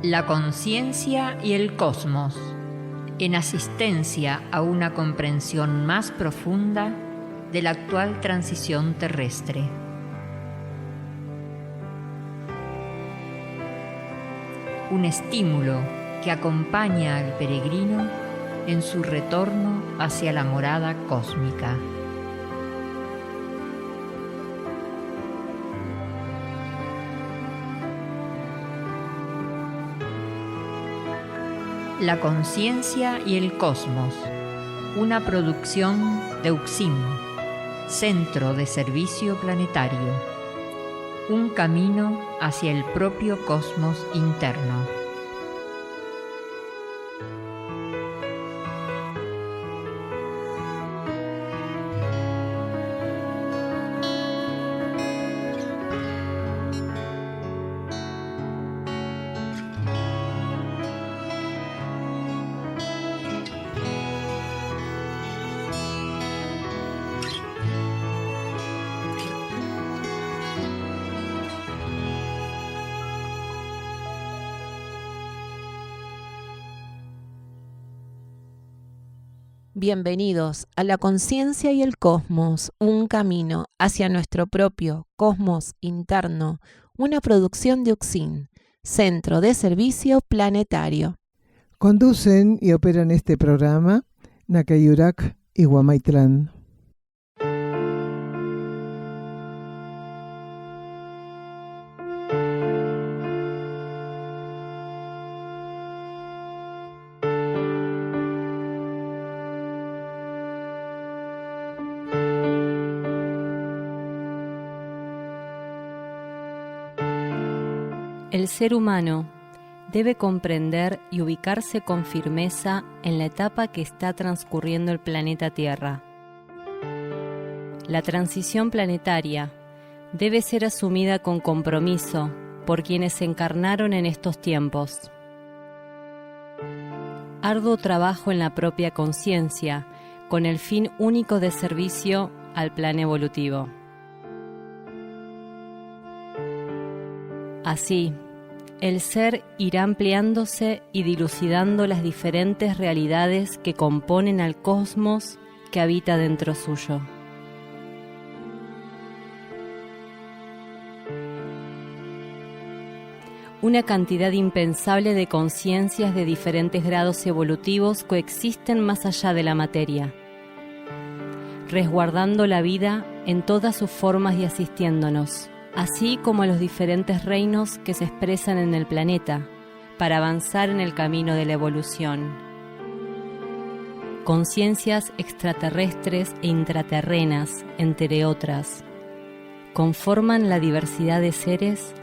La conciencia y el cosmos, en asistencia a una comprensión más profunda de la actual transición terrestre. Un estímulo que acompaña al peregrino en su retorno hacia la morada cósmica. La conciencia y el cosmos, una producción de UXIM, Centro de Servicio Planetario, un camino hacia el propio cosmos interno. Bienvenidos a La Conciencia y el Cosmos, un camino hacia nuestro propio cosmos interno, una producción de UXIN, Centro de Servicio Planetario. Conducen y operan este programa Nakayurak y Guamaitlán. El ser humano debe comprender y ubicarse con firmeza en la etapa que está transcurriendo el planeta Tierra. La transición planetaria debe ser asumida con compromiso por quienes encarnaron en estos tiempos. Arduo trabajo en la propia conciencia, con el fin único de servicio al plan evolutivo. Así, el ser irá ampliándose y dilucidando las diferentes realidades que componen al cosmos que habita dentro suyo. Una cantidad impensable de conciencias de diferentes grados evolutivos coexisten más allá de la materia, resguardando la vida en todas sus formas y asistiéndonos, así como a los diferentes reinos que se expresan en el planeta, para avanzar en el camino de la evolución. Conciencias extraterrestres e intraterrenas, entre otras, conforman la diversidad de seres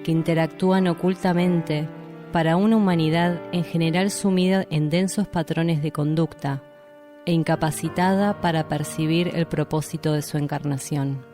que interactúan ocultamente para una humanidad en general sumida en densos patrones de conducta e incapacitada para percibir el propósito de su encarnación.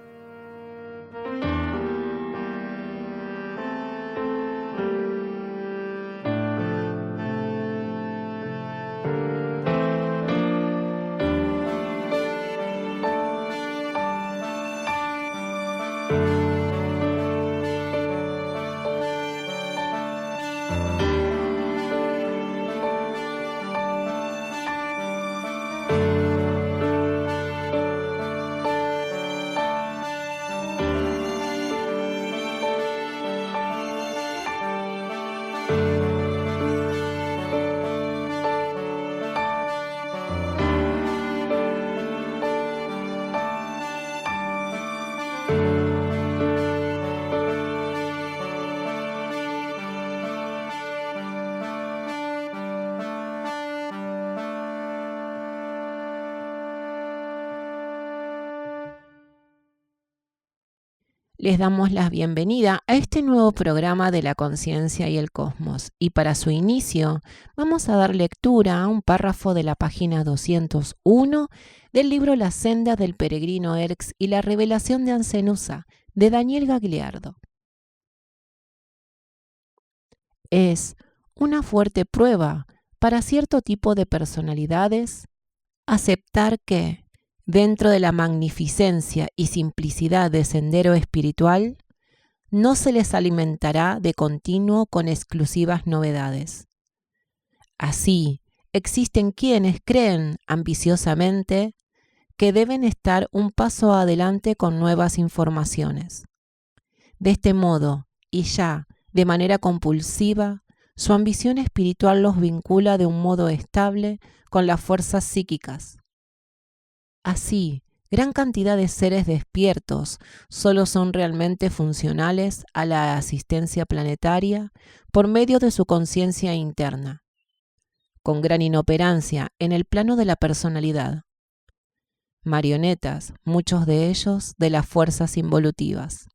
Les damos la bienvenida a este nuevo programa de La Conciencia y el Cosmos. Y para su inicio, vamos a dar lectura a un párrafo de la página 201 del libro La Senda del Peregrino Erx y la Revelación de Ancenusa, de Daniel Gagliardo. Es una fuerte prueba para cierto tipo de personalidades aceptar que, dentro de la magnificencia y simplicidad de sendero espiritual, no se les alimentará de continuo con exclusivas novedades. Así, existen quienes creen ambiciosamente que deben estar un paso adelante con nuevas informaciones. De este modo, y ya de manera compulsiva, su ambición espiritual los vincula de un modo estable con las fuerzas psíquicas. Así, gran cantidad de seres despiertos solo son realmente funcionales a la asistencia planetaria por medio de su conciencia interna, con gran inoperancia en el plano de la personalidad. Marionetas, muchos de ellos, de las fuerzas involutivas.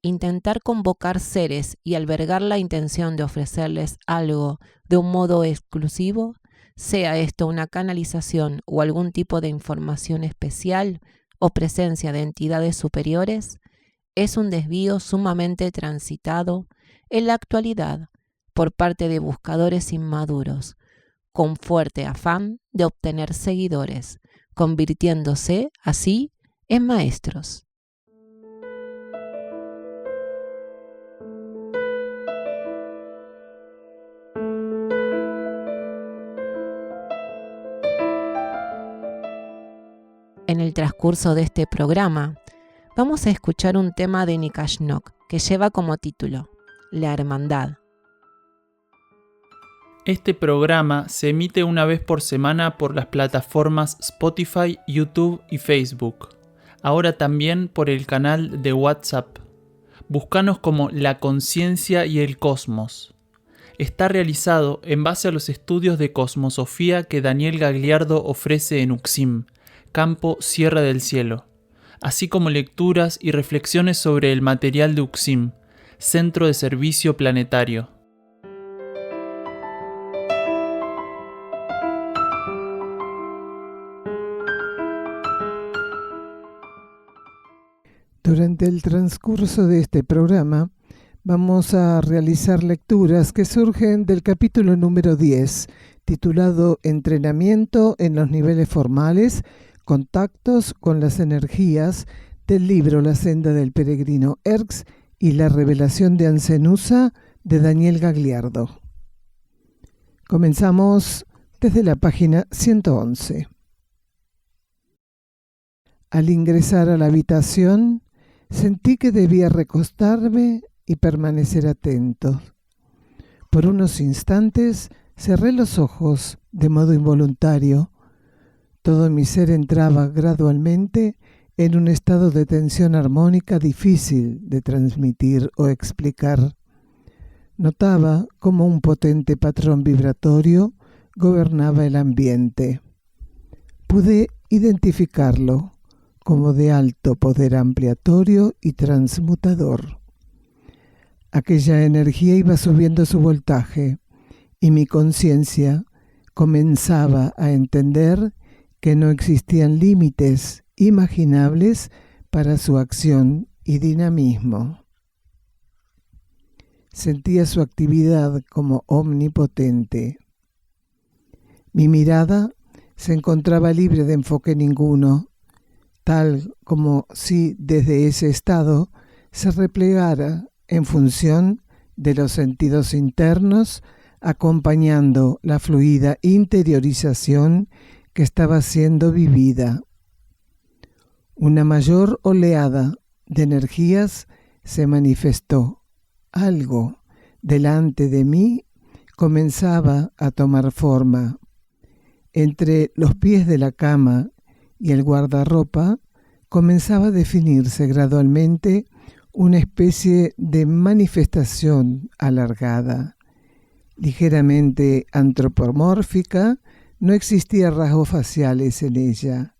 Intentar convocar seres y albergar la intención de ofrecerles algo de un modo exclusivo, sea esto una canalización o algún tipo de información especial o presencia de entidades superiores, es un desvío sumamente transitado en la actualidad por parte de buscadores inmaduros, con fuerte afán de obtener seguidores, convirtiéndose así en maestros. En el transcurso de este programa, vamos a escuchar un tema de Nikashnok que lleva como título La Hermandad. Este programa se emite una vez por semana por las plataformas Spotify, YouTube y Facebook. Ahora también por el canal de WhatsApp. Búscanos como La Conciencia y el Cosmos. Está realizado en base a los estudios de cosmosofía que Daniel Gagliardo ofrece en UXIM, Campo Sierra del Cielo, así como lecturas y reflexiones sobre el material de UXIM, Centro de Servicio Planetario. Durante el transcurso de este programa vamos a realizar lecturas que surgen del capítulo número 10, titulado Entrenamiento en los niveles formales, contactos con las energías, del libro La senda del peregrino Erx y la revelación de Ancenusa de Daniel Gagliardo. Comenzamos desde la página 111. Al ingresar a la habitación, sentí que debía recostarme y permanecer atento. Por unos instantes cerré los ojos de modo involuntario. Todo mi ser entraba gradualmente en un estado de tensión armónica difícil de transmitir o explicar. Notaba cómo un potente patrón vibratorio gobernaba el ambiente. Pude identificarlo como de alto poder ampliatorio y transmutador. Aquella energía iba subiendo su voltaje y mi conciencia comenzaba a entender que no existían límites imaginables para su acción y dinamismo. Sentía su actividad como omnipotente. Mi mirada se encontraba libre de enfoque ninguno, tal como si desde ese estado se replegara en función de los sentidos internos, acompañando la fluida interiorización que estaba siendo vivida. Una mayor oleada de energías se manifestó. Algo delante de mí comenzaba a tomar forma. Entre los pies de la cama y el guardarropa comenzaba a definirse gradualmente una especie de manifestación alargada. Ligeramente antropomórfica, no existía rasgos faciales en ella,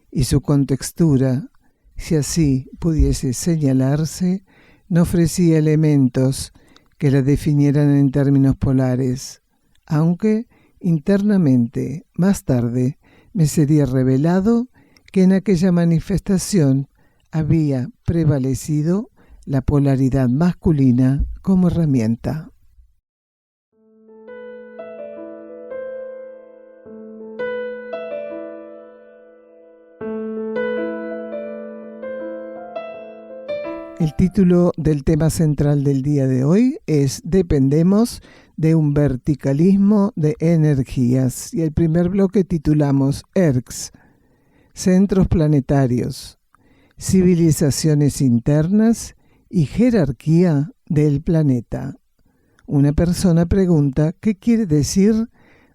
y su contextura, si así pudiese señalarse, no ofrecía elementos que la definieran en términos polares, aunque internamente, más tarde, me sería revelado que en aquella manifestación había prevalecido la polaridad masculina como herramienta. El título del tema central del día de hoy es Dependemos de un verticalismo de energías. Y el primer bloque titulamos ERCs, Centros Planetarios, Civilizaciones Internas y Jerarquía del Planeta. Una persona pregunta qué quiere decir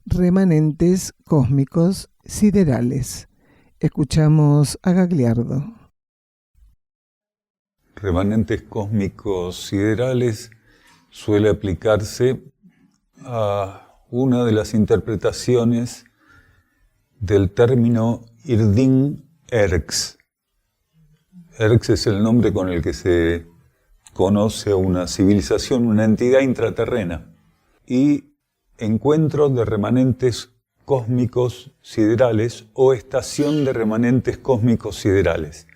remanentes cósmicos siderales. Escuchamos a Gagliardo. Remanentes cósmicos siderales suele aplicarse a una de las interpretaciones del término Irdin Erx. Erx es el nombre con el que se conoce a una civilización, una entidad intraterrena, y encuentro de remanentes cósmicos siderales o estación de remanentes cósmicos siderales.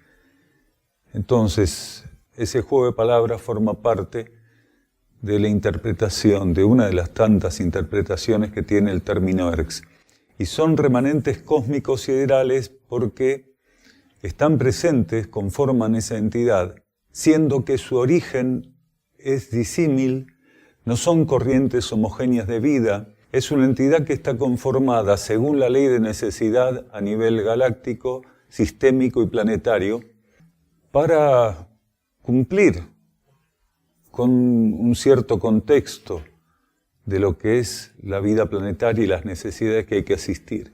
Entonces, ese juego de palabras forma parte de la interpretación, de una de las tantas interpretaciones que tiene el término ERCS. Y son remanentes cósmicos siderales porque están presentes, conforman esa entidad, siendo que su origen es disímil, no son corrientes homogéneas de vida, es una entidad que está conformada según la ley de necesidad a nivel galáctico, sistémico y planetario, para cumplir con un cierto contexto de lo que es la vida planetaria y las necesidades que hay que asistir.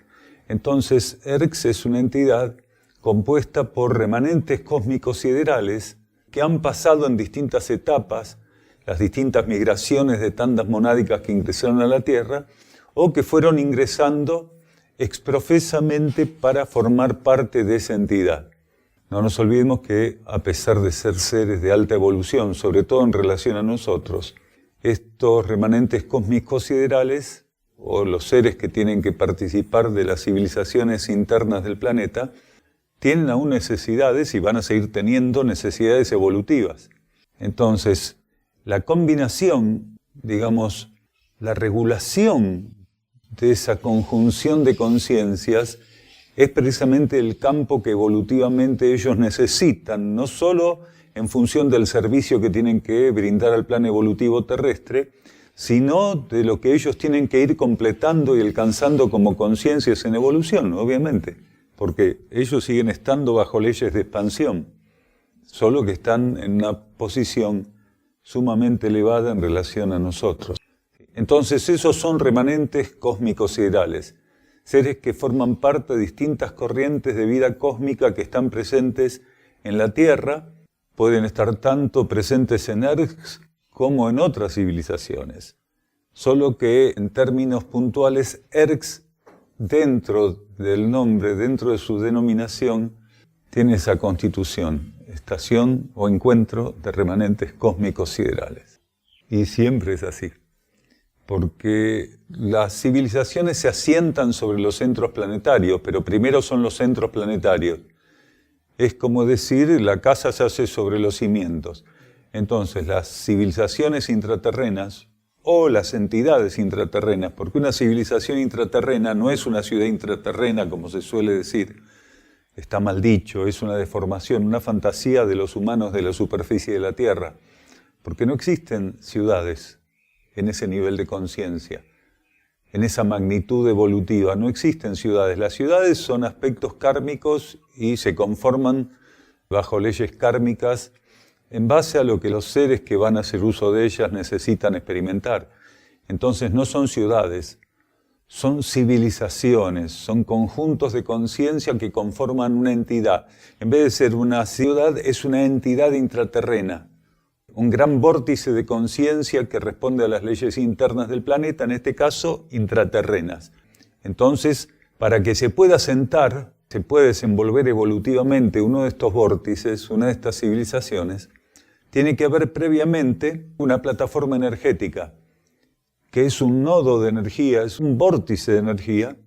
Entonces, ERCS es una entidad compuesta por remanentes cósmicos siderales que han pasado en distintas etapas, las distintas migraciones de tandas monádicas que ingresaron a la Tierra, o que fueron ingresando exprofesamente para formar parte de esa entidad. No nos olvidemos que, a pesar de ser seres de alta evolución, sobre todo en relación a nosotros, estos remanentes cósmicos siderales, o los seres que tienen que participar de las civilizaciones internas del planeta, tienen aún necesidades y van a seguir teniendo necesidades evolutivas. Entonces, la combinación, digamos, la regulación de esa conjunción de conciencias es precisamente el campo que evolutivamente ellos necesitan, no solo en función del servicio que tienen que brindar al plan evolutivo terrestre, sino de lo que ellos tienen que ir completando y alcanzando como conciencias en evolución, obviamente, porque ellos siguen estando bajo leyes de expansión, solo que están en una posición sumamente elevada en relación a nosotros. Entonces esos son remanentes cósmicos siderales, seres que forman parte de distintas corrientes de vida cósmica que están presentes en la Tierra, pueden estar tanto presentes en ERCS como en otras civilizaciones. Solo que en términos puntuales, ERCS, dentro del nombre, dentro de su denominación, tiene esa constitución, estación o encuentro de remanentes cósmicos siderales. Y siempre es así, porque las civilizaciones se asientan sobre los centros planetarios, pero primero son los centros planetarios. Es como decir, la casa se hace sobre los cimientos. Entonces, las civilizaciones intraterrenas o las entidades intraterrenas, porque una civilización intraterrena no es una ciudad intraterrena, como se suele decir, está mal dicho, es una deformación, una fantasía de los humanos de la superficie de la Tierra, porque no existen ciudades en ese nivel de conciencia, en esa magnitud evolutiva, no existen ciudades. Las ciudades son aspectos kármicos y se conforman bajo leyes kármicas en base a lo que los seres que van a hacer uso de ellas necesitan experimentar. Entonces no son ciudades, son civilizaciones, son conjuntos de conciencia que conforman una entidad. En vez de ser una ciudad, es una entidad intraterrena, un gran vórtice de conciencia que responde a las leyes internas del planeta, en este caso intraterrenas. Entonces, para que se pueda sentar, se puede desenvolver evolutivamente uno de estos vórtices, una de estas civilizaciones, tiene que haber previamente una plataforma energética, que es un nodo de energía, es un vórtice de energía,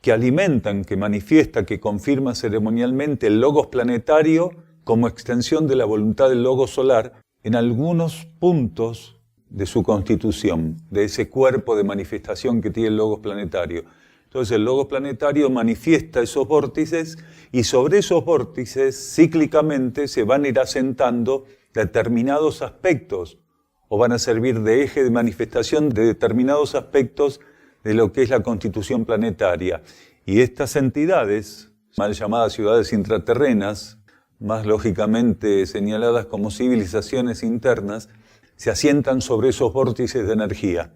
que alimentan, que manifiesta, que confirma ceremonialmente el logos planetario como extensión de la voluntad del logos solar en algunos puntos de su constitución, de ese cuerpo de manifestación que tiene el logos planetario. Entonces el logos planetario manifiesta esos vórtices y sobre esos vórtices cíclicamente se van a ir asentando determinados aspectos o van a servir de eje de manifestación de determinados aspectos de lo que es la constitución planetaria. Y estas entidades, mal llamadas ciudades intraterrenas, más lógicamente señaladas como civilizaciones internas, se asientan sobre esos vórtices de energía.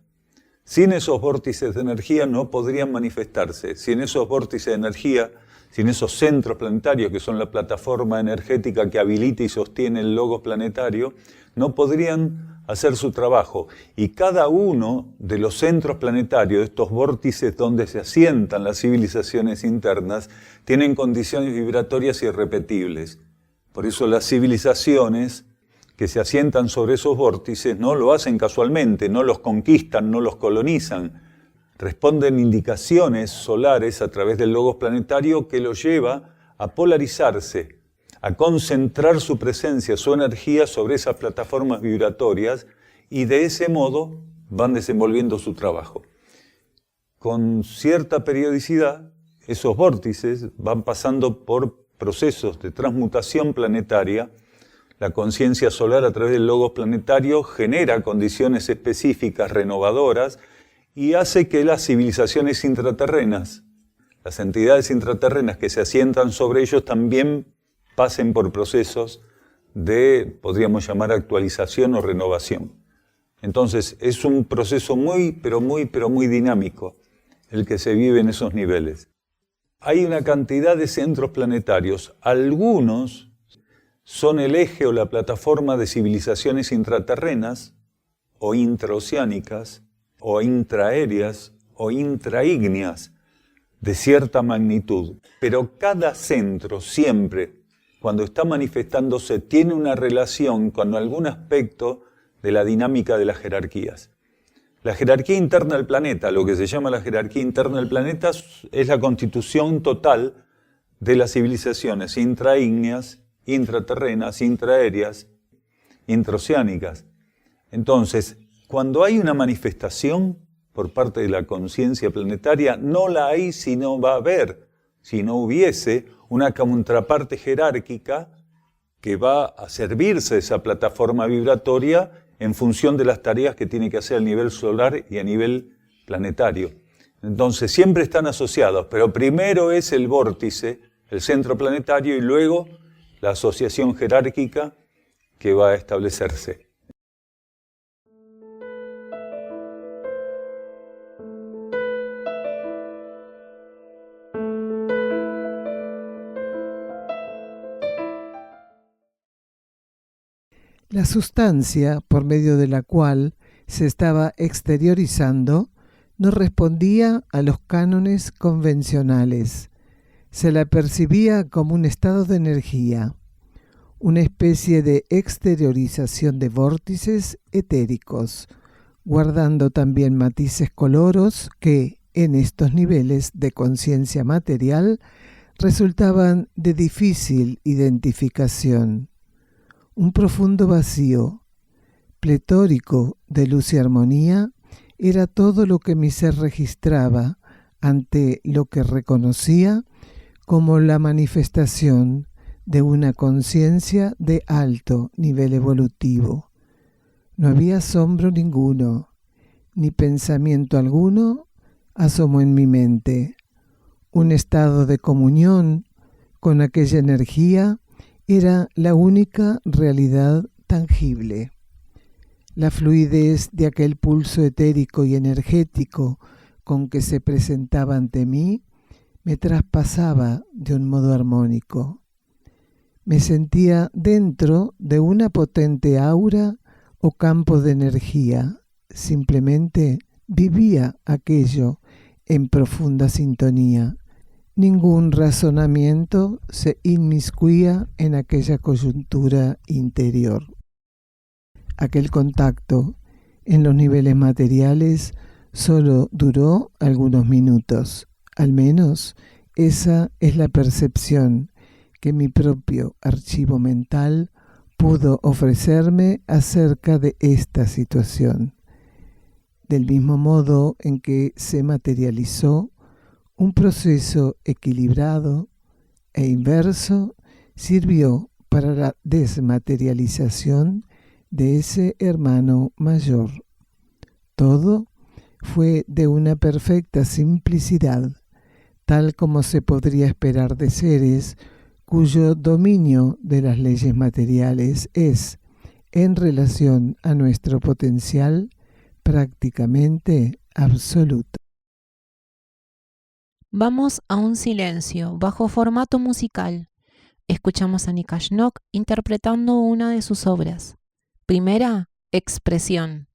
Sin esos vórtices de energía no podrían manifestarse. Sin esos vórtices de energía, sin esos centros planetarios que son la plataforma energética que habilita y sostiene el logos planetario, no podrían hacer su trabajo. Y cada uno de los centros planetarios, estos vórtices donde se asientan las civilizaciones internas, tienen condiciones vibratorias irrepetibles. Por eso las civilizaciones que se asientan sobre esos vórtices no lo hacen casualmente, no los conquistan, no los colonizan. Responden indicaciones solares a través del logos planetario que los lleva a polarizarse, a concentrar su presencia, su energía sobre esas plataformas vibratorias y de ese modo van desenvolviendo su trabajo. Con cierta periodicidad, esos vórtices van pasando por procesos de transmutación planetaria. La conciencia solar a través del logos planetario genera condiciones específicas renovadoras y hace que las civilizaciones intraterrenas, las entidades intraterrenas que se asientan sobre ellos también pasen por procesos de, podríamos llamar, actualización o renovación. Entonces es un proceso muy dinámico el que se vive en esos niveles. Hay una cantidad de centros planetarios, algunos son el eje o la plataforma de civilizaciones intraterrenas o intraoceánicas o intraaéreas o intraígneas de cierta magnitud. Pero cada centro siempre, cuando está manifestándose, tiene una relación con algún aspecto de la dinámica de las jerarquías. La jerarquía interna del planeta, lo que se llama la jerarquía interna del planeta, es la constitución total de las civilizaciones intraígneas, intraterrenas, intraaéreas, intraoceánicas. Entonces, cuando hay una manifestación por parte de la conciencia planetaria, no la hay si no va a haber, si no hubiese una contraparte jerárquica que va a servirse de esa plataforma vibratoria en función de las tareas que tiene que hacer a nivel solar y a nivel planetario. Entonces, siempre están asociados, pero primero es el vórtice, el centro planetario, y luego la asociación jerárquica que va a establecerse. La sustancia por medio de la cual se estaba exteriorizando no respondía a los cánones convencionales. Se la percibía como un estado de energía, una especie de exteriorización de vórtices etéricos, guardando también matices coloros que, en estos niveles de conciencia material, resultaban de difícil identificación. Un profundo vacío, pletórico de luz y armonía, era todo lo que mi ser registraba ante lo que reconocía como la manifestación de una conciencia de alto nivel evolutivo. No había asombro ninguno, ni pensamiento alguno asomó en mi mente. Un estado de comunión con aquella energía era la única realidad tangible. La fluidez de aquel pulso etérico y energético con que se presentaba ante mí me traspasaba de un modo armónico. Me sentía dentro de una potente aura o campo de energía. Simplemente vivía aquello en profunda sintonía. Ningún razonamiento se inmiscuía en aquella coyuntura interior. Aquel contacto en los niveles materiales solo duró algunos minutos. Al menos esa es la percepción que mi propio archivo mental pudo ofrecerme acerca de esta situación. Del mismo modo en que se materializó, un proceso equilibrado e inverso sirvió para la desmaterialización de ese hermano mayor. Todo fue de una perfecta simplicidad, tal como se podría esperar de seres cuyo dominio de las leyes materiales es, en relación a nuestro potencial, prácticamente absoluto. Vamos a un silencio bajo formato musical. Escuchamos a Nika Schnock interpretando una de sus obras. Primera, Expresión.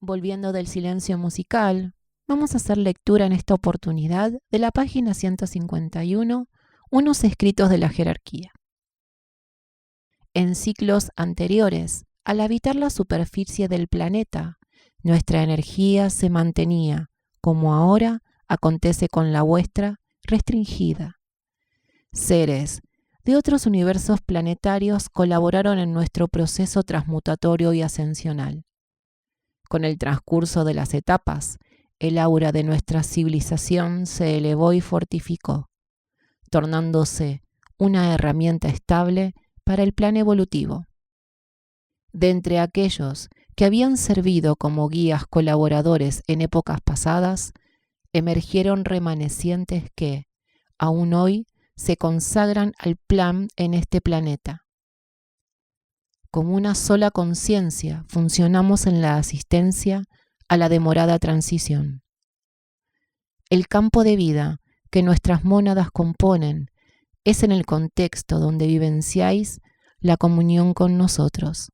Volviendo del silencio musical, vamos a hacer lectura en esta oportunidad de la página 151, unos escritos de la jerarquía. En ciclos anteriores, al habitar la superficie del planeta, nuestra energía se mantenía, como ahora acontece con la vuestra, restringida. Seres de otros universos planetarios colaboraron en nuestro proceso transmutatorio y ascensional. Con el transcurso de las etapas, el aura de nuestra civilización se elevó y fortificó, tornándose una herramienta estable para el plan evolutivo. De entre aquellos que habían servido como guías colaboradores en épocas pasadas, emergieron remanescientes que, aún hoy, se consagran al plan en este planeta. Como una sola conciencia funcionamos en la asistencia a la demorada transición. El campo de vida que nuestras mónadas componen es en el contexto donde vivenciáis la comunión con nosotros.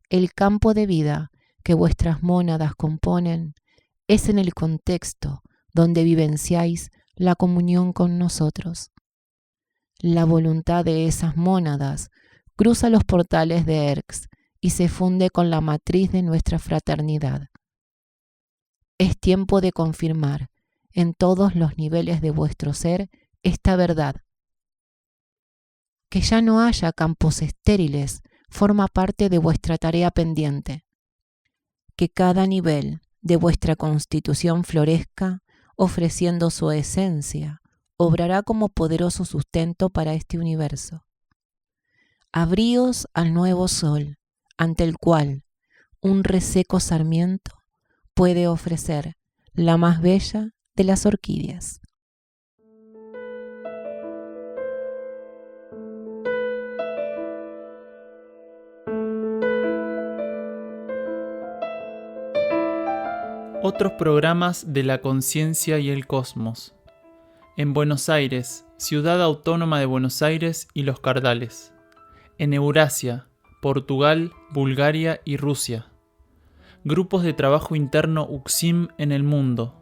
El campo de vida que vuestras mónadas componen es en el contexto donde vivenciáis la comunión con nosotros. La voluntad de esas mónadas cruza los portales de Erx y se funde con la matriz de nuestra fraternidad. Es tiempo de confirmar en todos los niveles de vuestro ser esta verdad. Que ya no haya campos estériles forma parte de vuestra tarea pendiente. Que cada nivel de vuestra constitución florezca ofreciendo su esencia, obrará como poderoso sustento para este universo. Abríos al nuevo sol, ante el cual un reseco sarmiento puede ofrecer la más bella de las orquídeas. Otros programas de la conciencia y el cosmos. En Buenos Aires, Ciudad Autónoma de Buenos Aires y Los Cardales. En Eurasia, Portugal, Bulgaria y Rusia. Grupos de trabajo interno UCSIM en el mundo.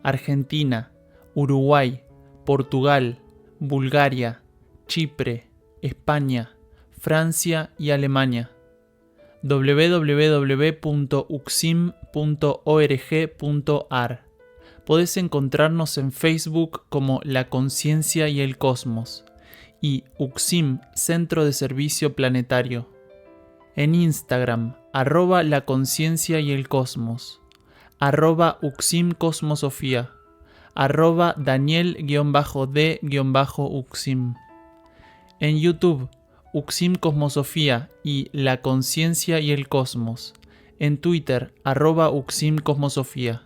Argentina, Uruguay, Portugal, Bulgaria, Chipre, España, Francia y Alemania. www.ucsim.org.ar. Podés encontrarnos en Facebook como La Conciencia y el Cosmos y UCSIM Centro de Servicio Planetario. En Instagram, @La Conciencia y el Cosmos, @UCSIM Cosmosofía, @Daniel_D_UCSIM. En YouTube, UCSIM Cosmosofía y La Conciencia y el Cosmos. En Twitter, @UCSIM Cosmosofía.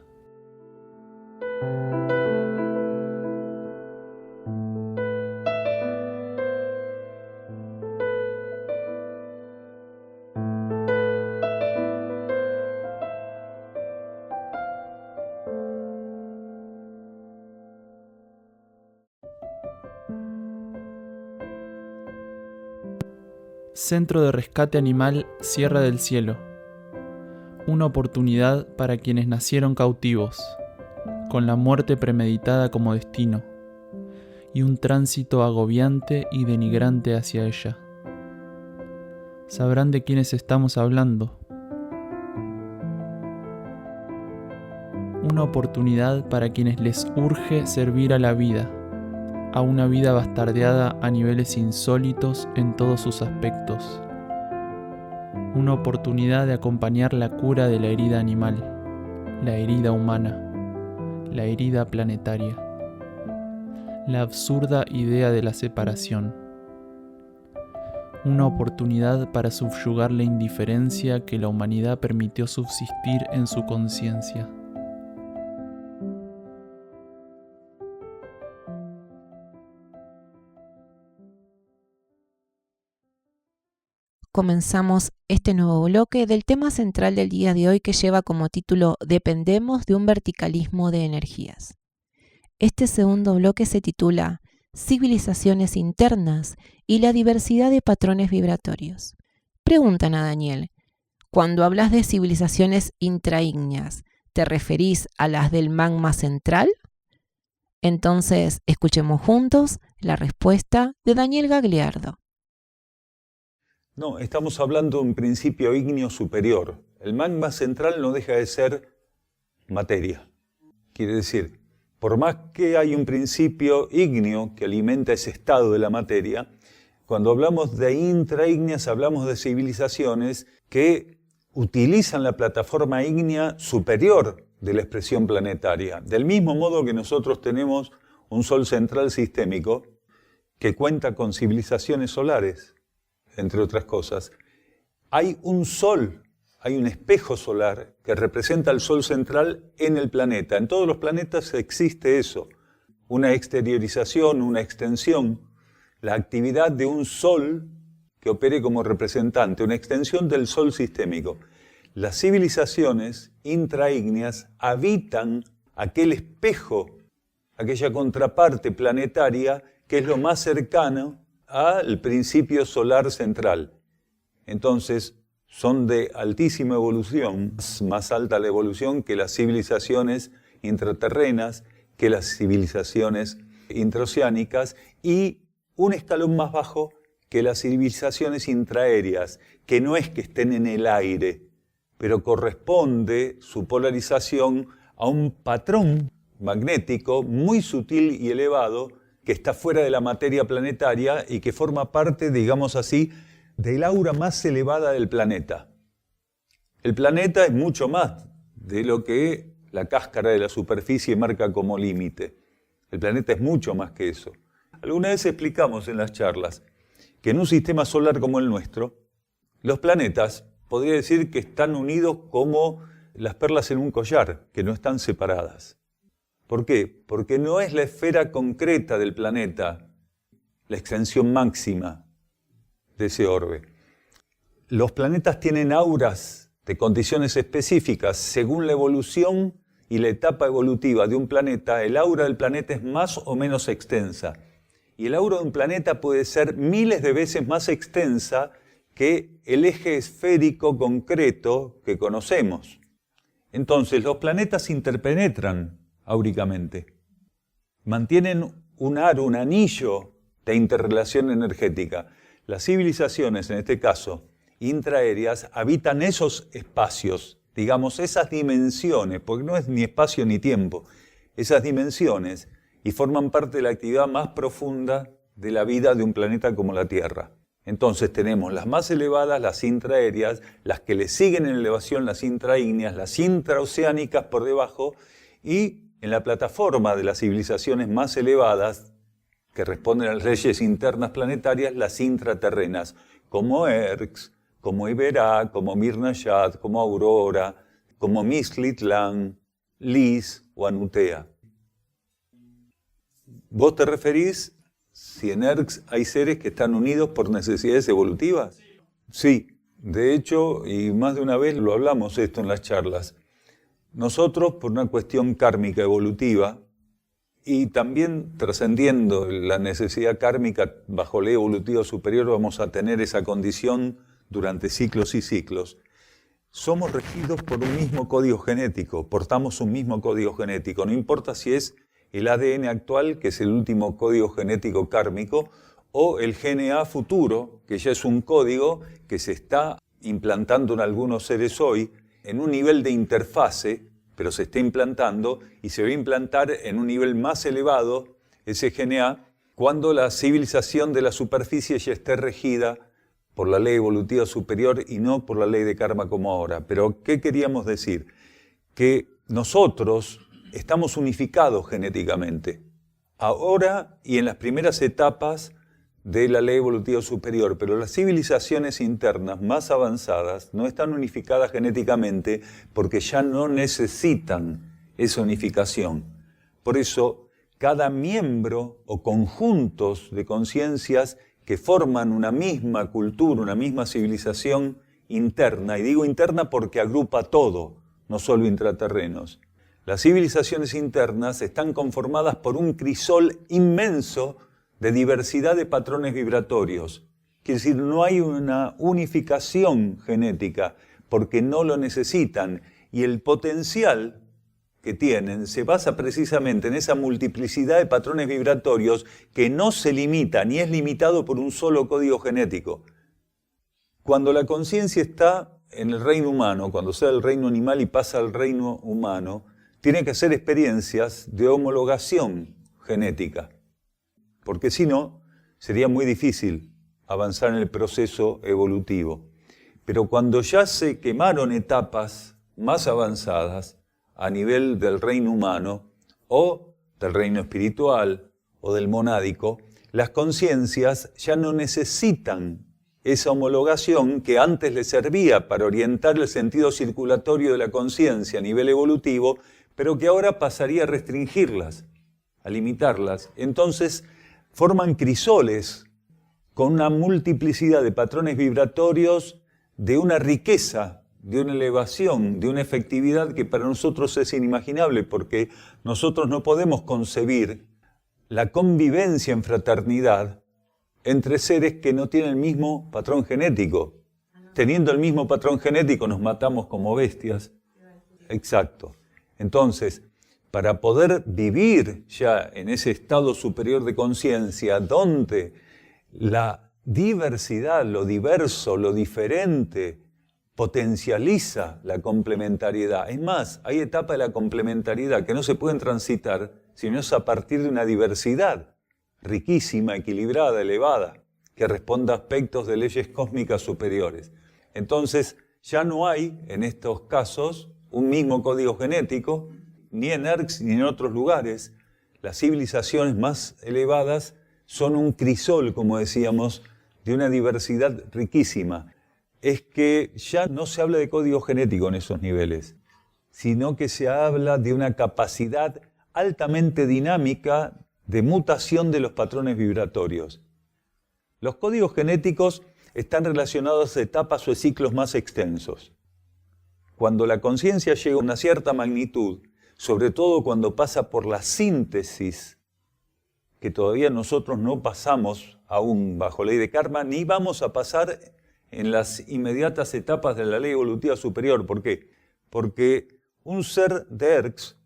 Centro de Rescate Animal Sierra del Cielo. Una oportunidad para quienes nacieron cautivos, con la muerte premeditada como destino, y un tránsito agobiante y denigrante hacia ella. Sabrán de quiénes estamos hablando. Una oportunidad para quienes les urge servir a la vida, a una vida bastardeada a niveles insólitos en todos sus aspectos. Una oportunidad de acompañar la cura de la herida animal, la herida humana, la herida planetaria, la absurda idea de la separación. Una oportunidad para subyugar la indiferencia que la humanidad permitió subsistir en su conciencia. Comenzamos este nuevo bloque del tema central del día de hoy que lleva como título Dependemos de un verticalismo de energías. Este segundo bloque se titula Civilizaciones internas y la diversidad de patrones vibratorios. Preguntan a Daniel, Cuando hablas de civilizaciones intraígneas, ¿te referís a las del magma central? Entonces, escuchemos juntos la respuesta de Daniel Gagliardo. No, estamos hablando de un principio ígneo superior. El magma central no deja de ser materia. Quiere decir, por más que hay un principio ígneo que alimenta ese estado de la materia, cuando hablamos de intraígneas hablamos de civilizaciones que utilizan la plataforma ígnea superior de la expresión planetaria. Del mismo modo que nosotros tenemos un sol central sistémico que cuenta con civilizaciones solares, entre otras cosas. Hay un sol, hay un espejo solar que representa al sol central en el planeta. En todos los planetas existe eso, una exteriorización, una extensión, la actividad de un sol que opere como representante, una extensión del sol sistémico. Las civilizaciones intraígneas habitan aquel espejo, aquella contraparte planetaria que es lo más cercano al principio solar central. Entonces, son de altísima evolución, más alta la evolución que las civilizaciones intraterrenas, que las civilizaciones intraoceánicas y un escalón más bajo que las civilizaciones intraaéreas, que no es que estén en el aire, pero corresponde su polarización a un patrón magnético muy sutil y elevado que está fuera de la materia planetaria y que forma parte, digamos así, del aura más elevada del planeta. El planeta es mucho más de lo que la cáscara de la superficie marca como límite. El planeta es mucho más que eso. Alguna vez explicamos en las charlas que en un sistema solar como el nuestro, los planetas podría decir que están unidos como las perlas en un collar, que no están separadas. ¿Por qué? Porque no es la esfera concreta del planeta la extensión máxima de ese orbe. Los planetas tienen auras de condiciones específicas. Según la evolución y la etapa evolutiva de un planeta, el aura del planeta es más o menos extensa. Y el aura de un planeta puede ser miles de veces más extensa que el eje esférico concreto que conocemos. Entonces, los planetas interpenetran áuricamente. Mantienen un aro, un anillo de interrelación energética. Las civilizaciones, en este caso, intraaéreas, habitan esos espacios, digamos, esas dimensiones, porque no es ni espacio ni tiempo, esas dimensiones, y forman parte de la actividad más profunda de la vida de un planeta como la Tierra. Entonces tenemos las más elevadas, las intraaéreas, las que le siguen en elevación, las intraígneas, las intraoceánicas por debajo, y en la plataforma de las civilizaciones más elevadas, que responden a las leyes internas planetarias, las intraterrenas, como Erx, como Iberá, como Mirnayat, como Aurora, como Mixtlitlán, Lis o Anutea. ¿Vos te referís si en Erx hay seres que están unidos por necesidades evolutivas? Sí, de hecho, y más de una vez lo hablamos esto en las charlas. Nosotros, por una cuestión kármica evolutiva, y también trascendiendo la necesidad kármica bajo ley evolutiva superior, vamos a tener esa condición durante ciclos y ciclos. Somos regidos por un mismo código genético, portamos un mismo código genético, no importa si es el ADN actual, que es el último código genético kármico, o el GNA futuro, que ya es un código que se está implantando en algunos seres hoy, en un nivel de interfase, pero se está implantando y se va a implantar en un nivel más elevado, ese GNA, cuando la civilización de la superficie ya esté regida por la ley evolutiva superior y no por la ley de karma como ahora. Pero, ¿qué queríamos decir? Que nosotros estamos unificados genéticamente, ahora y en las primeras etapas de la ley evolutiva superior, pero las civilizaciones internas más avanzadas no están unificadas genéticamente porque ya no necesitan esa unificación. Por eso, cada miembro o conjuntos de conciencias que forman una misma cultura, una misma civilización interna, y digo interna porque agrupa todo, no solo intraterrenos. Las civilizaciones internas están conformadas por un crisol inmenso de diversidad de patrones vibratorios. Quiere decir, no hay una unificación genética, porque no lo necesitan. Y el potencial que tienen se basa precisamente en esa multiplicidad de patrones vibratorios que no se limita ni es limitado por un solo código genético. Cuando la conciencia está en el reino humano, cuando sea del reino animal y pasa al reino humano, tiene que hacer experiencias de homologación genética, porque si no, sería muy difícil avanzar en el proceso evolutivo. Pero cuando ya se quemaron etapas más avanzadas a nivel del reino humano o del reino espiritual o del monádico, las conciencias ya no necesitan esa homologación que antes les servía para orientar el sentido circulatorio de la conciencia a nivel evolutivo, pero que ahora pasaría a restringirlas, a limitarlas. Entonces forman crisoles con una multiplicidad de patrones vibratorios de una riqueza, de una elevación, de una efectividad que para nosotros es inimaginable, porque nosotros no podemos concebir la convivencia en fraternidad entre seres que no tienen el mismo patrón genético. Teniendo el mismo patrón genético nos matamos como bestias. Exacto. Entonces, para poder vivir ya en ese estado superior de conciencia, donde la diversidad, lo diverso, lo diferente, potencializa la complementariedad. Es más, hay etapas de la complementariedad que no se pueden transitar, sino es a partir de una diversidad riquísima, equilibrada, elevada, que responda a aspectos de leyes cósmicas superiores. Entonces, ya no hay, en estos casos, un mismo código genético, ni en ERCS ni en otros lugares. Las civilizaciones más elevadas son un crisol, como decíamos, de una diversidad riquísima. Es que ya no se habla de código genético en esos niveles, sino que se habla de una capacidad altamente dinámica de mutación de los patrones vibratorios. Los códigos genéticos están relacionados a etapas o ciclos más extensos. Cuando la conciencia llega a una cierta magnitud, sobre todo cuando pasa por la síntesis, que todavía nosotros no pasamos aún bajo ley de karma, ni vamos a pasar en las inmediatas etapas de la ley evolutiva superior. ¿Por qué? Porque un ser de ERCS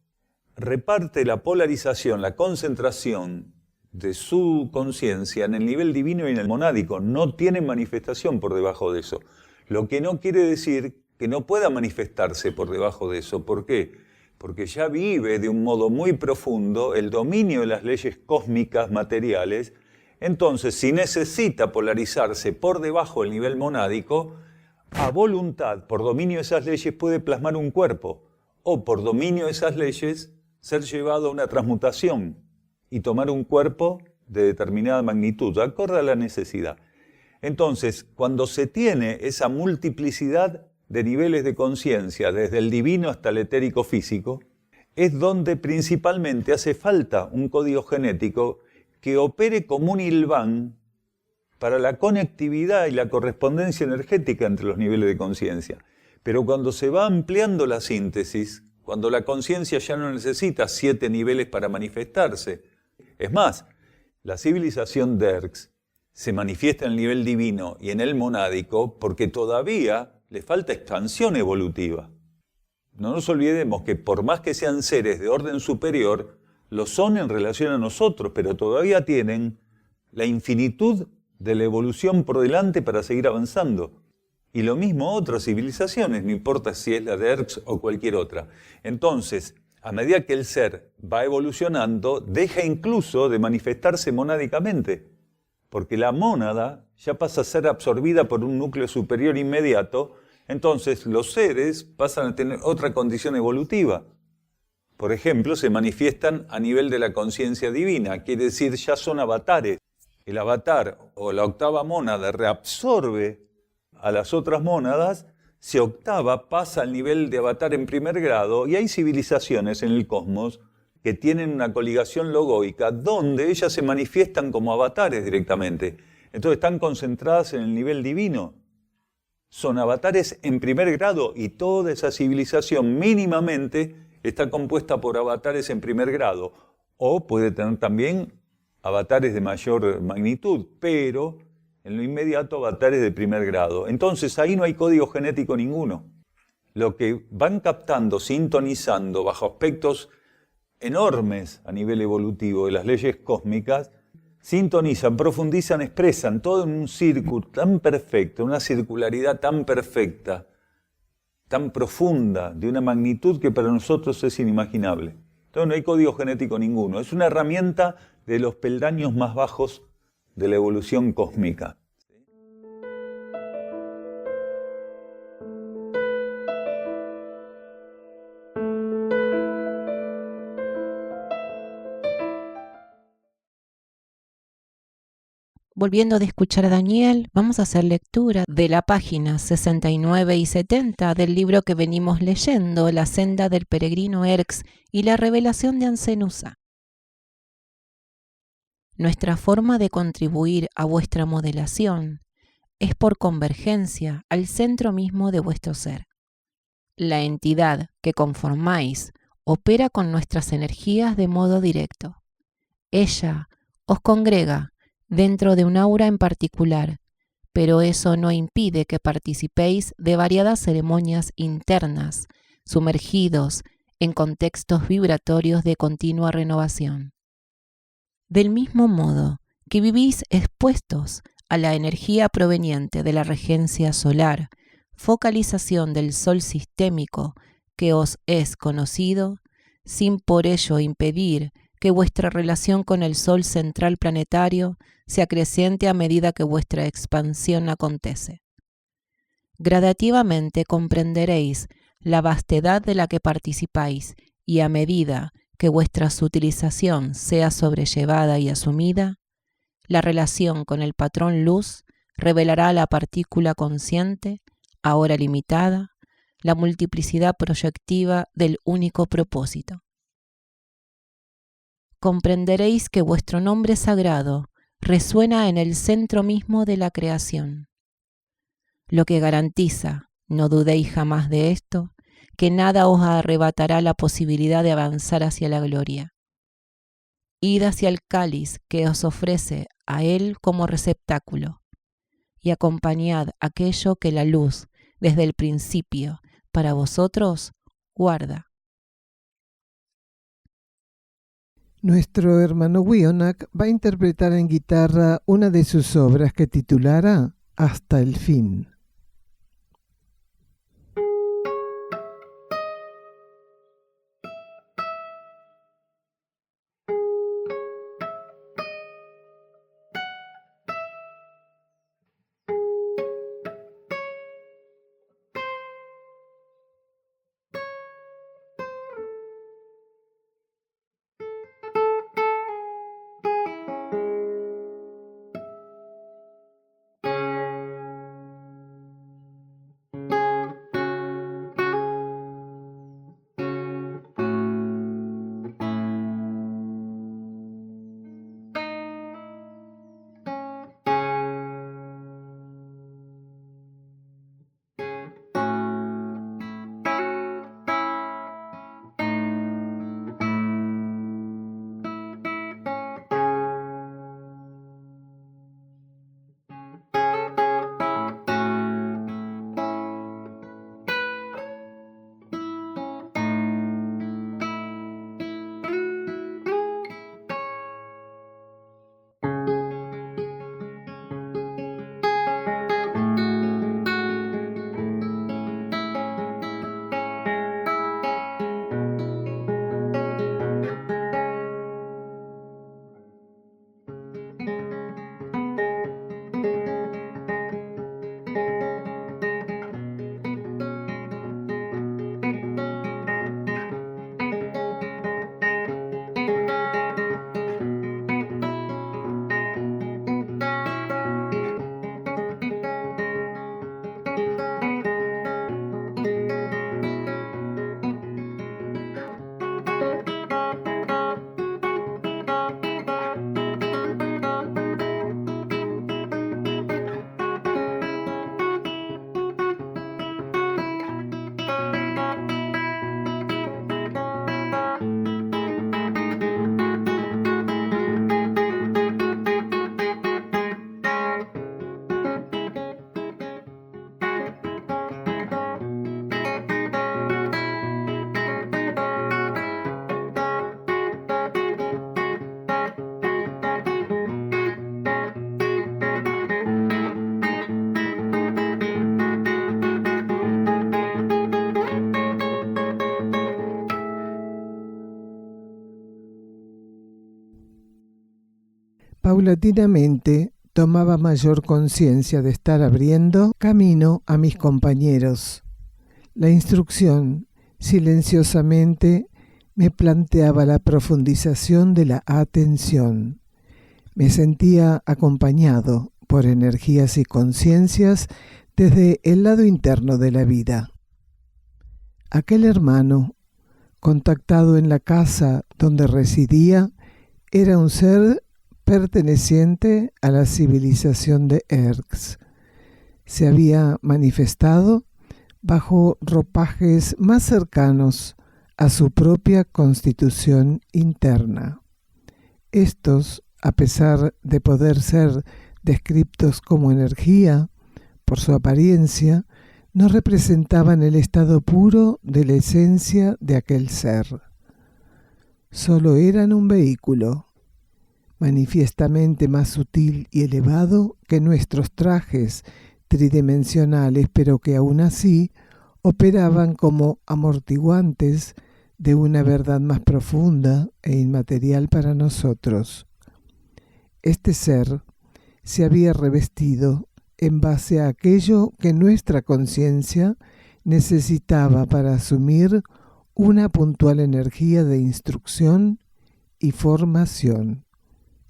reparte la polarización, la concentración de su conciencia en el nivel divino y en el monádico. No tiene manifestación por debajo de eso. Lo que no quiere decir que no pueda manifestarse por debajo de eso. ¿Por qué? Porque ya vive de un modo muy profundo el dominio de las leyes cósmicas materiales. Entonces, si necesita polarizarse por debajo del nivel monádico, a voluntad, por dominio de esas leyes, puede plasmar un cuerpo, o por dominio de esas leyes, ser llevado a una transmutación y tomar un cuerpo de determinada magnitud, acorde a la necesidad. Entonces, cuando se tiene esa multiplicidad de niveles de conciencia, desde el divino hasta el etérico físico, es donde principalmente hace falta un código genético que opere como un hilván para la conectividad y la correspondencia energética entre los niveles de conciencia. Pero cuando se va ampliando la síntesis, cuando la conciencia ya no necesita 7 niveles para manifestarse, es más, la civilización de ERCS se manifiesta en el nivel divino y en el monádico porque todavía le falta expansión evolutiva. No nos olvidemos que por más que sean seres de orden superior, lo son en relación a nosotros, pero todavía tienen la infinitud de la evolución por delante para seguir avanzando. Y lo mismo otras civilizaciones, no importa si es la de ERCS o cualquier otra. Entonces, a medida que el ser va evolucionando, deja incluso de manifestarse monádicamente, porque la mónada ya pasa a ser absorbida por un núcleo superior inmediato. Entonces los seres pasan a tener otra condición evolutiva. Por ejemplo, se manifiestan a nivel de la conciencia divina, quiere decir ya son avatares. El avatar o la octava mónada reabsorbe a las otras mónadas, se octava, pasa al nivel de avatar en primer grado, y hay civilizaciones en el cosmos que tienen una coligación logoica donde ellas se manifiestan como avatares directamente. Entonces están concentradas en el nivel divino. Son avatares en primer grado y toda esa civilización mínimamente está compuesta por avatares en primer grado. O puede tener también avatares de mayor magnitud, pero en lo inmediato avatares de primer grado. Entonces ahí no hay código genético ninguno. lo que van captando, sintonizando bajo aspectos enormes a nivel evolutivo de las leyes cósmicas, sintonizan, profundizan, expresan todo en un círculo tan perfecto, una circularidad tan perfecta, tan profunda, de una magnitud que para nosotros es inimaginable. Entonces no hay código genético ninguno, es una herramienta de los peldaños más bajos de la evolución cósmica. Volviendo de escuchar a Daniel, vamos a hacer lectura de la página 69 y 70 del libro que venimos leyendo, La senda del peregrino Erx y la revelación de Ancenusa. Nuestra forma de contribuir a vuestra modelación es por convergencia al centro mismo de vuestro ser. La entidad que conformáis opera con nuestras energías de modo directo. Ella os congrega dentro de un aura en particular, pero eso no impide que participéis de variadas ceremonias internas, sumergidos en contextos vibratorios de continua renovación. Del mismo modo que vivís expuestos a la energía proveniente de la regencia solar, focalización del sol sistémico que os es conocido, sin por ello impedir que vuestra relación con el sol central planetario se acreciente a medida que vuestra expansión acontece. Gradativamente comprenderéis la vastedad de la que participáis y a medida que vuestra utilización sea sobrellevada y asumida, la relación con el patrón luz revelará a la partícula consciente, ahora limitada, la multiplicidad proyectiva del único propósito. Comprenderéis que vuestro nombre sagrado resuena en el centro mismo de la creación, lo que garantiza, no dudéis jamás de esto, que nada os arrebatará la posibilidad de avanzar hacia la gloria. Id hacia el cáliz que os ofrece a él como receptáculo, y acompañad aquello que la luz, desde el principio, para vosotros, guarda. Nuestro hermano Wionak va a interpretar en guitarra una de sus obras que titulará Hasta el fin. Paulatinamente tomaba mayor conciencia de estar abriendo camino a mis compañeros. La instrucción, silenciosamente, me planteaba la profundización de la atención. Me sentía acompañado por energías y conciencias desde el lado interno de la vida. Aquel hermano, contactado en la casa donde residía, era un ser perteneciente a la civilización de Erx. Se había manifestado bajo ropajes más cercanos a su propia constitución interna. Estos, a pesar de poder ser descriptos como energía, por su apariencia, no representaban el estado puro de la esencia de aquel ser. Solo eran un vehículo, manifiestamente más sutil y elevado que nuestros trajes tridimensionales, pero que aún así operaban como amortiguantes de una verdad más profunda e inmaterial para nosotros. Este ser se había revestido en base a aquello que nuestra conciencia necesitaba para asumir una puntual energía de instrucción y formación.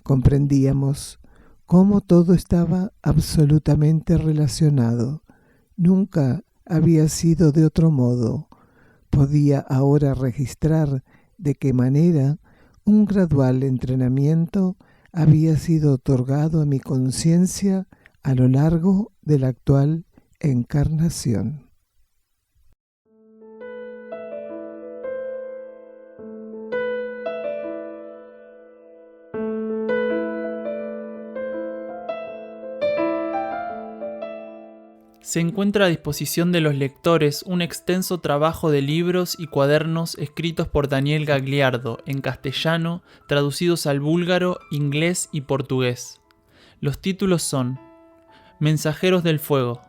Comprendíamos cómo todo estaba absolutamente relacionado. Nunca había sido de otro modo. Podía ahora registrar de qué manera un gradual entrenamiento había sido otorgado a mi conciencia a lo largo de la actual encarnación. Se encuentra a disposición de los lectores un extenso trabajo de libros y cuadernos escritos por Daniel Gagliardo en castellano, traducidos al búlgaro, inglés y portugués. Los títulos son Mensajeros del Fuego,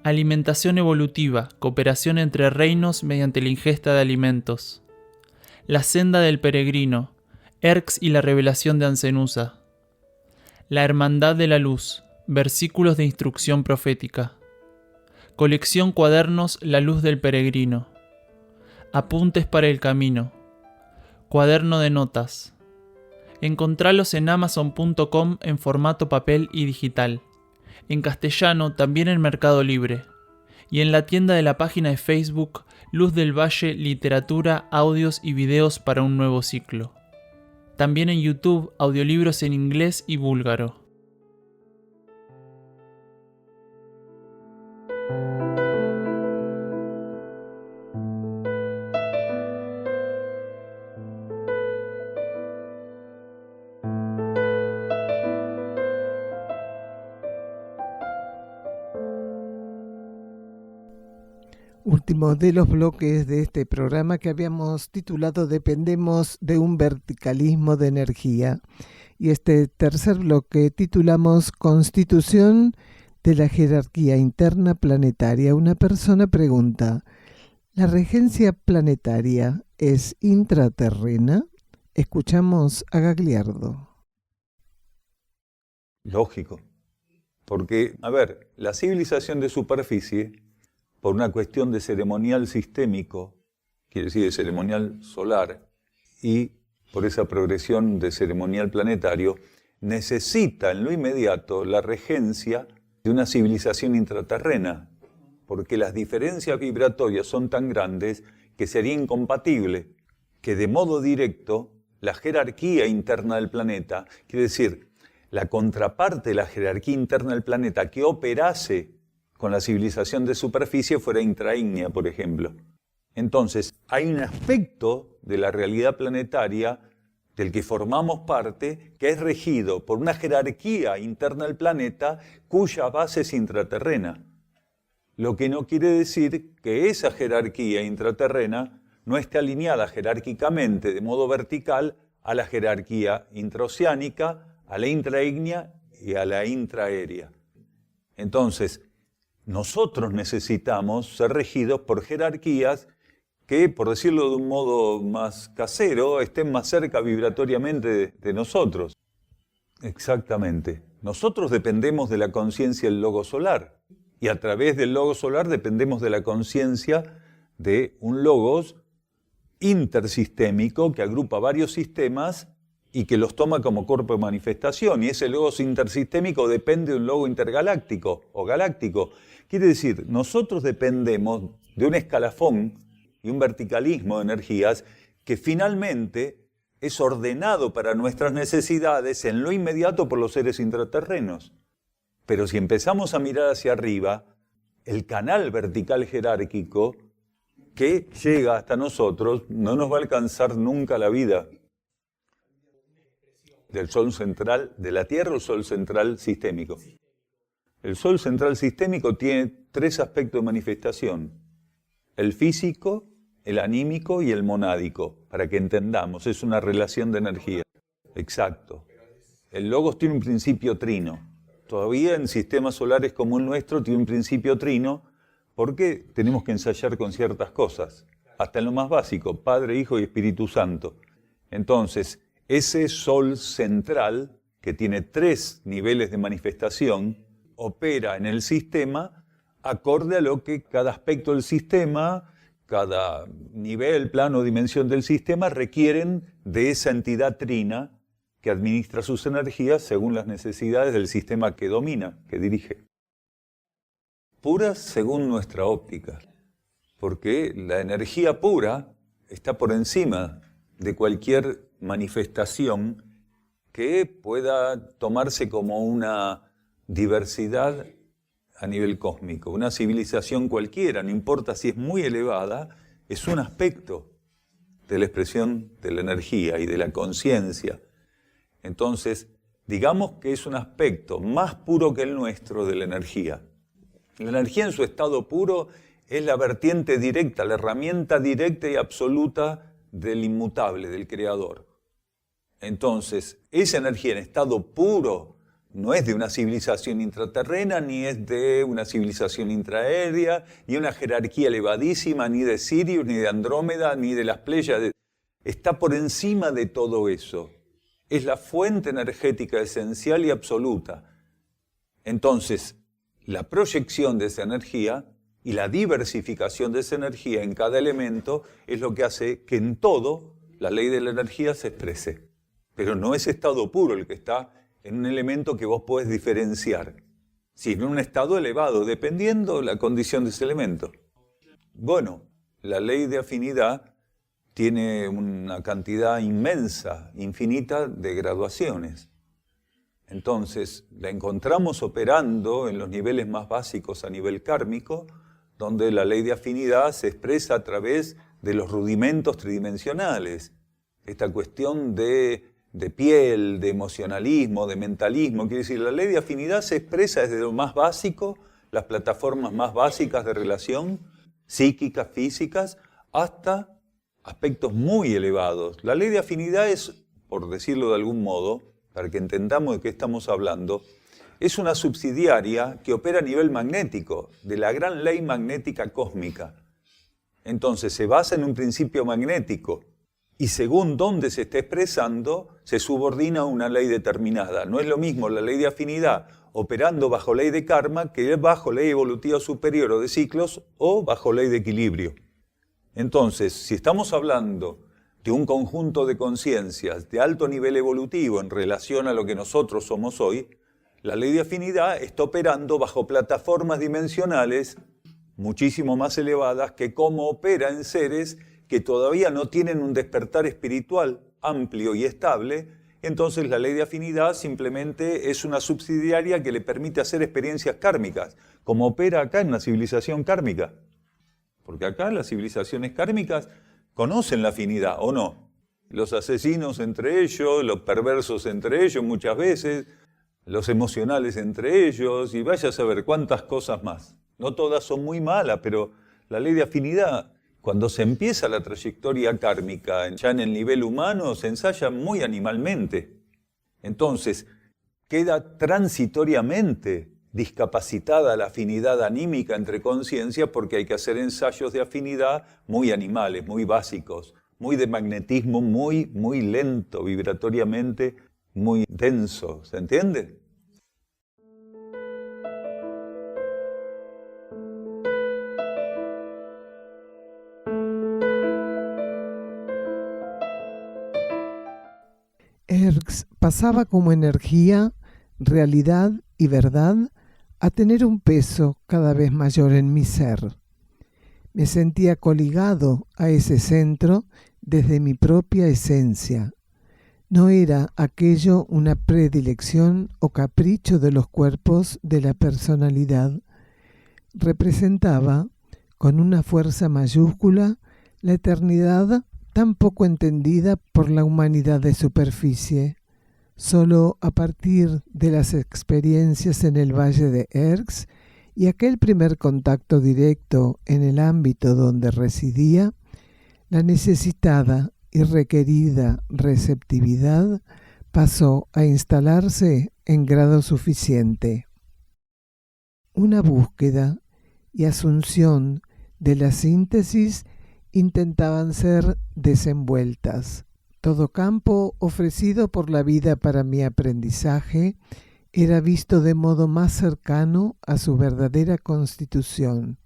Alimentación Evolutiva, Cooperación entre Reinos mediante la ingesta de alimentos, La Senda del Peregrino, Erx y la Revelación de Ancenusa, La Hermandad de la Luz, Versículos de Instrucción Profética, Colección Cuadernos La Luz del Peregrino, Apuntes para el Camino, Cuaderno de Notas. Encontralos en amazon.com en formato papel y digital, en castellano también en Mercado Libre, y en la tienda de la página de Facebook Luz del Valle Literatura, Audios y Videos para un Nuevo Ciclo. También en YouTube audiolibros en inglés y búlgaro. Último de los bloques de este programa que habíamos titulado Dependemos de un verticalismo de energía. Y este tercer bloque titulamos Constitución de la jerarquía interna planetaria. Una persona pregunta, ¿la regencia planetaria es intraterrena? Escuchamos a Gagliardo. Lógico, porque, la civilización de superficie, por una cuestión de ceremonial sistémico, quiere decir de ceremonial solar, y por esa progresión de ceremonial planetario, necesita en lo inmediato la regencia de una civilización intraterrena, porque las diferencias vibratorias son tan grandes que sería incompatible que de modo directo la jerarquía interna del planeta, quiere decir, la contraparte de la jerarquía interna del planeta que operase con la civilización de superficie fuera intraígnea, por ejemplo. Entonces, hay un aspecto de la realidad planetaria del que formamos parte que es regido por una jerarquía interna del planeta cuya base es intraterrena. Lo que no quiere decir que esa jerarquía intraterrena no esté alineada jerárquicamente de modo vertical a la jerarquía intraoceánica, a la intraígnea y a la intraaérea. Entonces, nosotros necesitamos ser regidos por jerarquías que, por decirlo de un modo más casero, estén más cerca vibratoriamente de nosotros. Exactamente. Nosotros dependemos de la conciencia del logo solar y a través del logo solar dependemos de la conciencia de un logos intersistémico que agrupa varios sistemas y que los toma como cuerpo de manifestación. Y ese logos intersistémico depende de un logo intergaláctico o galáctico. Quiere decir, nosotros dependemos de un escalafón y un verticalismo de energías que finalmente es ordenado para nuestras necesidades en lo inmediato por los seres intraterrenos. Pero si empezamos a mirar hacia arriba, el canal vertical jerárquico que llega hasta nosotros no nos va a alcanzar nunca la vida. Del Sol central, de la Tierra o Sol central sistémico. El Sol central sistémico tiene 3 aspectos de manifestación. El físico, el anímico y el monádico, para que entendamos, es una relación de energía. Exacto. El logos tiene un principio trino. Todavía en sistemas solares como el nuestro tiene un principio trino, porque tenemos que ensayar con ciertas cosas, hasta en lo más básico, Padre, Hijo y Espíritu Santo. Entonces, ese Sol central, que tiene 3 niveles de manifestación, opera en el sistema acorde a lo que cada aspecto del sistema, cada nivel, plano, dimensión del sistema requieren de esa entidad trina que administra sus energías según las necesidades del sistema que domina, que dirige. Puras según nuestra óptica, porque la energía pura está por encima de cualquier manifestación que pueda tomarse como una diversidad a nivel cósmico. Una civilización cualquiera, no importa si es muy elevada, es un aspecto de la expresión de la energía y de la conciencia. Entonces, digamos que es un aspecto más puro que el nuestro de la energía. La energía en su estado puro es la vertiente directa, la herramienta directa y absoluta del inmutable, del Creador. Entonces, esa energía en estado puro no es de una civilización intraterrena, ni es de una civilización intraaérea, ni una jerarquía elevadísima, ni de Sirius, ni de Andrómeda, ni de las Pléyades. Está por encima de todo eso. Es la fuente energética esencial y absoluta. Entonces, la proyección de esa energía y la diversificación de esa energía en cada elemento es lo que hace que en todo la ley de la energía se exprese. Pero no es estado puro el que está en un elemento que vos podés diferenciar, sino en un estado elevado, dependiendo de la condición de ese elemento. Bueno, la ley de afinidad tiene una cantidad inmensa, infinita de graduaciones. Entonces, la encontramos operando en los niveles más básicos a nivel kármico, donde la ley de afinidad se expresa a través de los rudimentos tridimensionales. Esta cuestión de piel, de emocionalismo, de mentalismo. Quiere decir, la ley de afinidad se expresa desde lo más básico, las plataformas más básicas de relación, psíquicas, físicas, hasta aspectos muy elevados. La ley de afinidad es, por decirlo de algún modo, para que entendamos de qué estamos hablando, es una subsidiaria que opera a nivel magnético, de la gran ley magnética cósmica. Entonces se basa en un principio magnético, y según dónde se está expresando, se subordina a una ley determinada. No es lo mismo la ley de afinidad operando bajo ley de karma que bajo ley evolutiva superior o de ciclos o bajo ley de equilibrio. Entonces, si estamos hablando de un conjunto de conciencias de alto nivel evolutivo en relación a lo que nosotros somos hoy, la ley de afinidad está operando bajo plataformas dimensionales muchísimo más elevadas que cómo opera en seres que todavía no tienen un despertar espiritual amplio y estable. Entonces la ley de afinidad simplemente es una subsidiaria que le permite hacer experiencias kármicas, como opera acá en una civilización kármica. Porque acá las civilizaciones kármicas conocen la afinidad, ¿o no? Los asesinos entre ellos, los perversos entre ellos muchas veces, los emocionales entre ellos, y vaya a saber cuántas cosas más. No todas son muy malas, pero la ley de afinidad, cuando se empieza la trayectoria kármica, ya en el nivel humano, se ensaya muy animalmente. Entonces, queda transitoriamente discapacitada la afinidad anímica entre conciencia porque hay que hacer ensayos de afinidad muy animales, muy básicos, muy de magnetismo, muy lento vibratoriamente muy denso, ¿se entiende? Erx pasaba como energía, realidad y verdad a tener un peso cada vez mayor en mi ser. Me sentía coligado a ese centro desde mi propia esencia. No era aquello una predilección o capricho de los cuerpos de la personalidad. Representaba, con una fuerza mayúscula, la eternidad tan poco entendida por la humanidad de superficie. Solo a partir de las experiencias en el Valle de Erx y aquel primer contacto directo en el ámbito donde residía, la necesitada y requerida receptividad pasó a instalarse en grado suficiente. Una búsqueda y asunción de la síntesis intentaban ser desenvueltas. Todo campo ofrecido por la vida para mi aprendizaje era visto de modo más cercano a su verdadera constitución.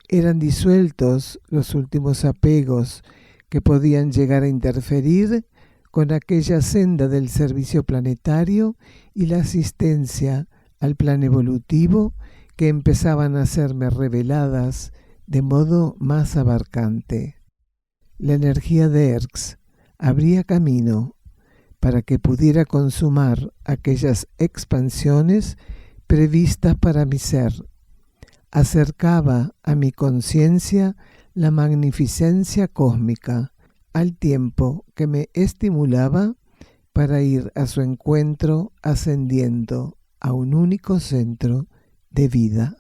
Eran disueltos los últimos apegos que podían llegar a interferir con aquella senda del servicio planetario y la asistencia al plan evolutivo que empezaban a serme reveladas de modo más abarcante. La energía de Erx abría camino para que pudiera consumar aquellas expansiones previstas para mi ser. Acercaba a mi conciencia la magnificencia cósmica, al tiempo que me estimulaba para ir a su encuentro ascendiendo a un único centro de vida.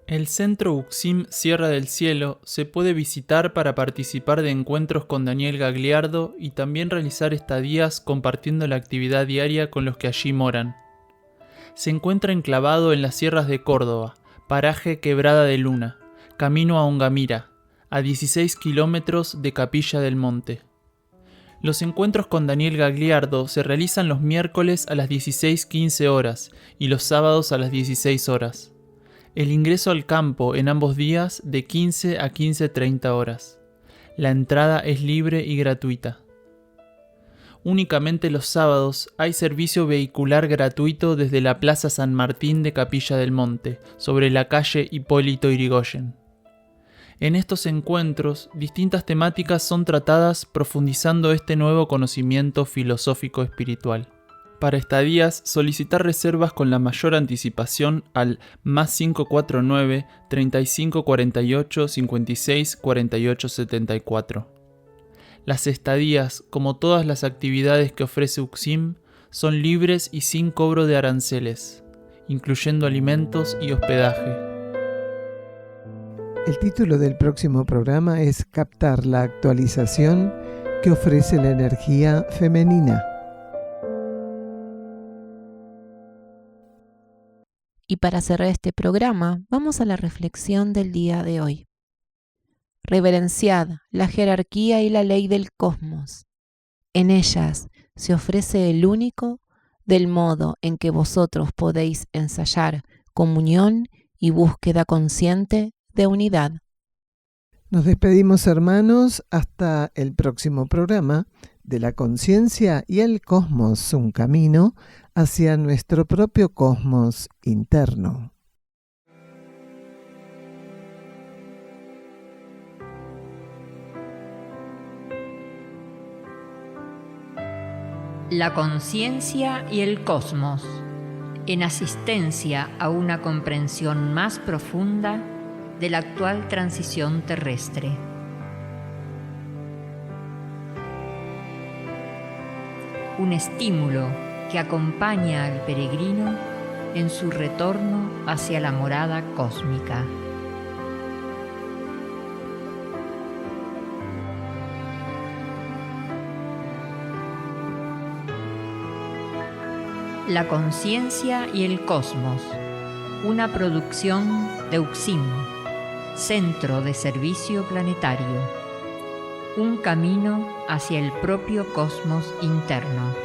El Centro Uxim Sierra del Cielo se puede visitar para participar de encuentros con Daniel Gagliardo y también realizar estadías compartiendo la actividad diaria con los que allí moran. Se encuentra enclavado en las sierras de Córdoba, paraje Quebrada de Luna, camino a Ongamira, a 16 kilómetros de Capilla del Monte. Los encuentros con Daniel Gagliardo se realizan los miércoles a las 16:15 horas y los sábados a las 16 horas. El ingreso al campo en ambos días de 15 a 15:30 horas. La entrada es libre y gratuita. Únicamente los sábados hay servicio vehicular gratuito desde la Plaza San Martín de Capilla del Monte, sobre la calle Hipólito Yrigoyen. En estos encuentros, distintas temáticas son tratadas profundizando este nuevo conocimiento filosófico espiritual. Para estadías, solicitar reservas con la mayor anticipación al +549 35 48 56 48 74. Las estadías, como todas las actividades que ofrece Uxim, son libres y sin cobro de aranceles, incluyendo alimentos y hospedaje. El título del próximo programa es Captar la actualización que ofrece la energía femenina. Y para cerrar este programa, vamos a la reflexión del día de hoy. Reverenciad la jerarquía y la ley del cosmos. En ellas se ofrece el único del modo en que vosotros podéis ensayar comunión y búsqueda consciente de unidad. Nos despedimos, hermanos, hasta el próximo programa de la conciencia y el cosmos, un camino hacia nuestro propio cosmos interno. La conciencia y el cosmos, en asistencia a una comprensión más profunda de la actual transición terrestre. Un estímulo que acompaña al peregrino en su retorno hacia la morada cósmica. La conciencia y el cosmos, una producción de Uxim, Centro de Servicio Planetario. un camino hacia el propio cosmos interno.